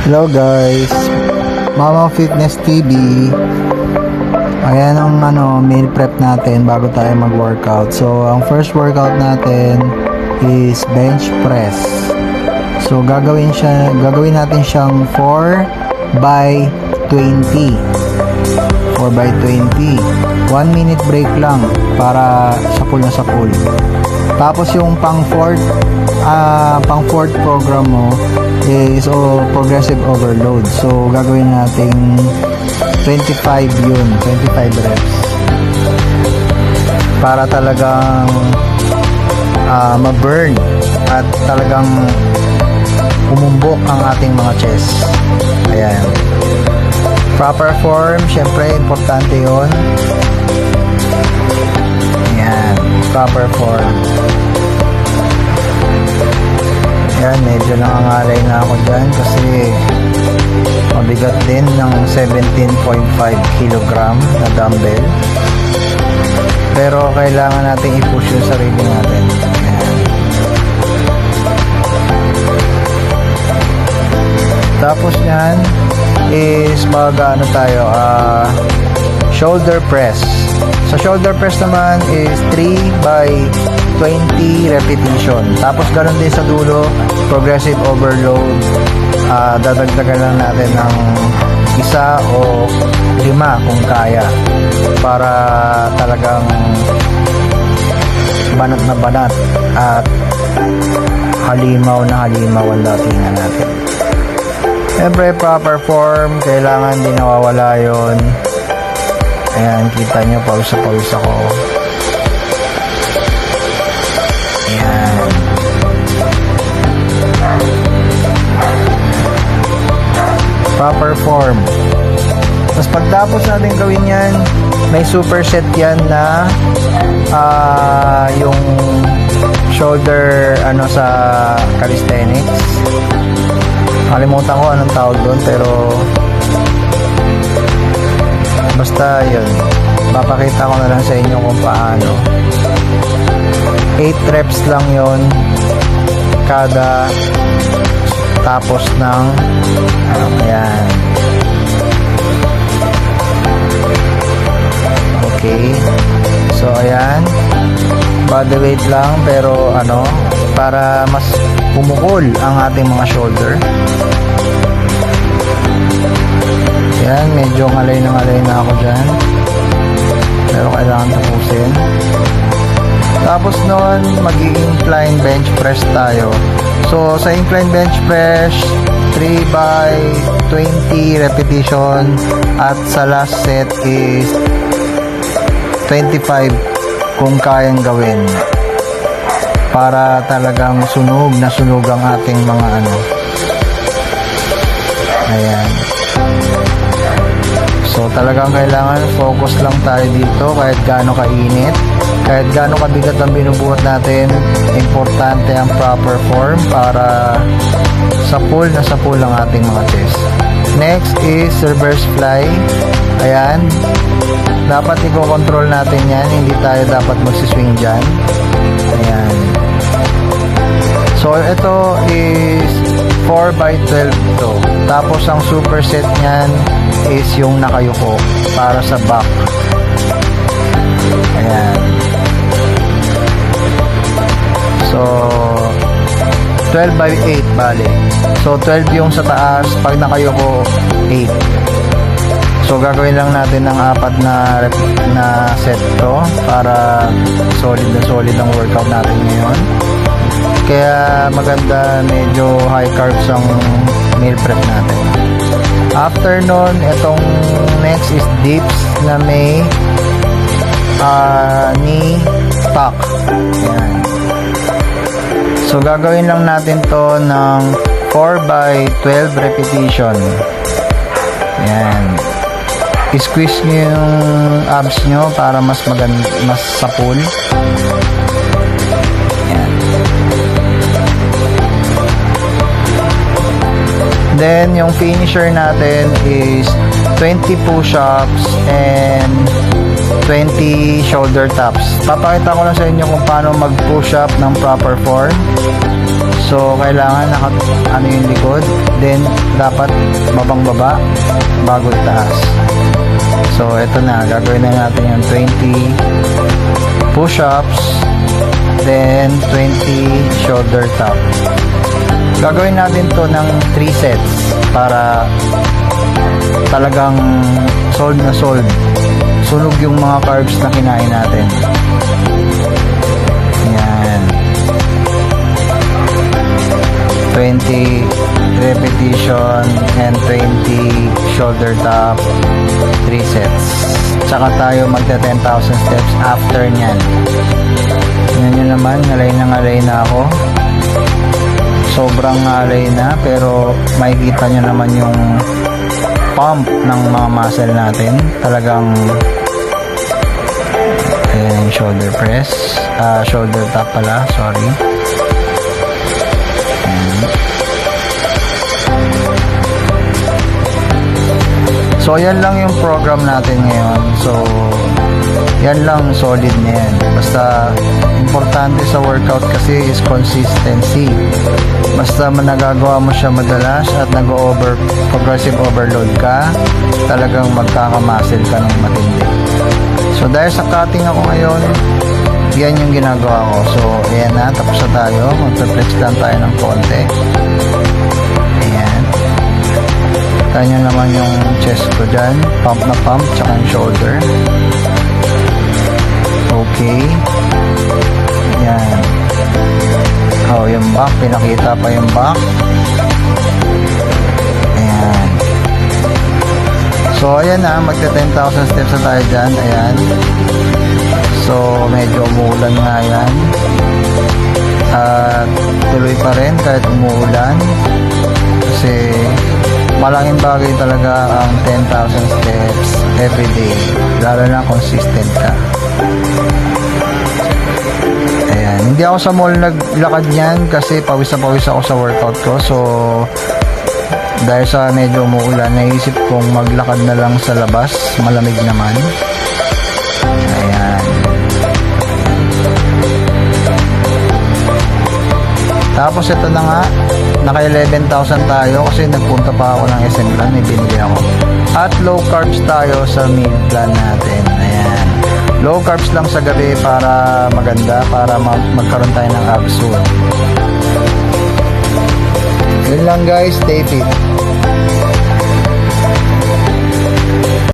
Hello guys, Mama Fitness TV. Ayan ang meal prep natin bago tayo mag-workout. So, ang first workout natin is bench press. So, gagawin natin siyang 4 by 20. 4 by 20. 1 minute break lang para sapul na sapul. Tapos yung pang fourth program mo is progressive overload. So, gagawin natin 25 yun. 25 reps. Para talagang ma-burn at talagang umumbok ang ating mga chest. Ayan. Proper form, syempre, importante yun. Ayan. Proper form. Ayan, medyo nangangalay na ako dyan kasi mabigat din ng 17.5 kilogram na dumbbell. Pero kailangan natin i-push yung sarili natin. Ayan. Tapos nyan is tayo, shoulder press. Sa shoulder press naman is 3 by 20 repetition. Tapos ganoon din sa dulo, progressive overload. Dadagdagan lang natin ng 1 o 5 kung kaya. Para talagang banat na banat at halimaw na halimaw ang datingan natin. Siyempre, proper form, kailangan din nawawala yun. Ayan, kita nyo, pawis ako. Ayan. Proper form. Tapos pagtapos natin gawin yan, may superset yan na yung shoulder sa calisthenics. Kalimutan ko anong tawag doon, pero basta yun, papakita ko na lang sa inyo kung paano. 8 reps lang yun kada tapos ng ayan. Okay, so ayan, body weight lang, pero para mas pumukol ang ating mga shoulder. Yan, medyo ngalay na ako dyan, pero kailangan tapusin. Tapos nun, mag-incline bench press tayo. So sa incline bench press, 3 by 20 repetition, at sa last set is 25 kung kayang gawin, para talagang sunog ang ating mga ayan. So talagang kailangan focus lang tayo dito, kahit gaano kainit, kahit gaano kabigat ang binubuhat natin. Importante ang proper form para sapul ang ating mga chest. Next is reverse fly. Ayan, dapat i-control natin yan, hindi tayo dapat magsiswing dyan. Ayan. So ito is 4 by 12 to. Tapos ang superset niyan is yung nakayuko para sa back. Ayan. So 12 by 8 bale. So 12 yung sa taas, pag nakayuko 8. So gagawin lang natin ng 4 na set to para solid ang workout natin ngayon. Kaya maganda, medyo high carbs ang meal prep natin. After nun, itong next is dips na may knee tuck. Ayan. So gagawin lang natin to ng 4 by 12 repetition. Ayan. I-squeeze nyo yung abs nyo para mas sapul. Then, yung finisher natin is 20 push-ups and 20 shoulder taps. Papakita ko lang sa inyo kung paano mag-push up ng proper form. So, kailangan ano yung likod, then dapat babang-baba bago itaas. So, ito na, gagawin na natin yung 20 push-ups, then 20 shoulder tap. Gagawin natin to ng 3 sets para talagang solve na solve. Sunog yung mga carbs na kinain natin. Yan. 20 repetition and 20 shoulder tap, 3 sets. Tsaka tayo magta 10,000 steps after nyan. Yan yun naman, ngalay na ako. Sobrang ngalay na, pero makikita nyo naman yung pump ng mga muscle natin. Talagang ayan, shoulder press, shoulder tap pala, sorry. So, yan lang yung program natin ngayon. So, yan lang, solid na yan. Basta, importante sa workout kasi is consistency. Basta nagagawa mo siya madalas at progressive overload ka, talagang magkakamuscle ka ng matindi. So, dahil sa cutting ako ngayon, yan yung ginagawa ko. So, ayan na, tapos na tayo. Magpa-flex lang tayo ng konti. Ayan. Tayo nyo naman yung chest ko dyan. Pump na pump, tsaka yung shoulder. Okay. Ayan. Oh, yung back. Pinakita pa yung back. Ayan. So, ayan na. Magta 10,000 steps na tayo dyan. Ayan. So, medyo umuulan nga yan. At tuloy pa rin kahit umuulan. Kasi malaking bagay talaga ang 10,000 steps everyday. Lalo na consistent ka. Ayan. Hindi ako sa mall naglakad niyan kasi pawis na pawis ako sa workout ko. So, dahil sa medyo umuulan, naisip kong maglakad na lang sa labas. Malamig naman. Ayan. Tapos ito na nga, naka 11,000 tayo kasi nagpunta pa ako ng SM Plan, may binili ako. At low carbs tayo sa meal plan natin. Ayan. Low carbs lang sa gabi para maganda, para magkaroon tayo ng abs soon. Yun lang guys, stay fit.